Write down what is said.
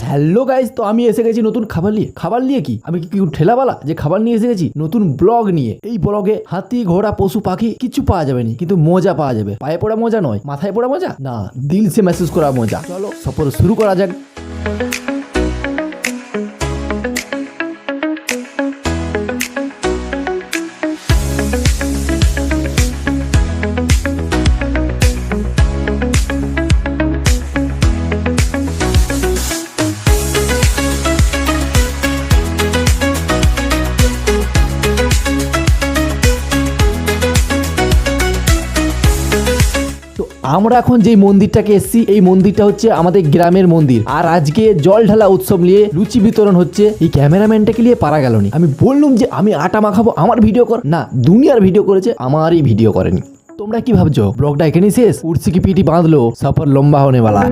Hello guys, তো আমি এসে গেছি নতুন খাবার নিয়ে কি আমি কি ঠেলাওয়ালা যে খাবার নিয়ে এসে গেছি নতুন ব্লগ নিয়ে। এই ব্লগে হাতি ঘোড়া পশু পাখি কিছু পাওয়া যাবে না, কিন্তু মজা পাওয়া যাবে। পায়ে পড়া মজা নয়, মাথায় পড়া মজা না, দিল সে মেহসুস করা মজা। চলো সফর শুরু করা যাক। আমরা এখন যে মন্দিরটাকে এসেছি, এই মন্দিরটা হচ্ছে আমাদের গ্রামের মন্দির। আর আজকে জল ঢালা উৎসব নিয়ে লুচি বিতরণ হচ্ছে। এই ক্যামেরাম্যানটাকে নিয়ে পারা গেল না। আমি বললুম যে আমি আটা মাখাবো, আমার ভিডিও কর না, দুনিয়ার ভিডিও করেছে, আমারই ভিডিও করেনি। তোমরা কি ভাবছো ব্লগটা এখানেই শেষ? উড়ছি কি পিটি বাঁধলো, সফর লম্বা হনে वाला।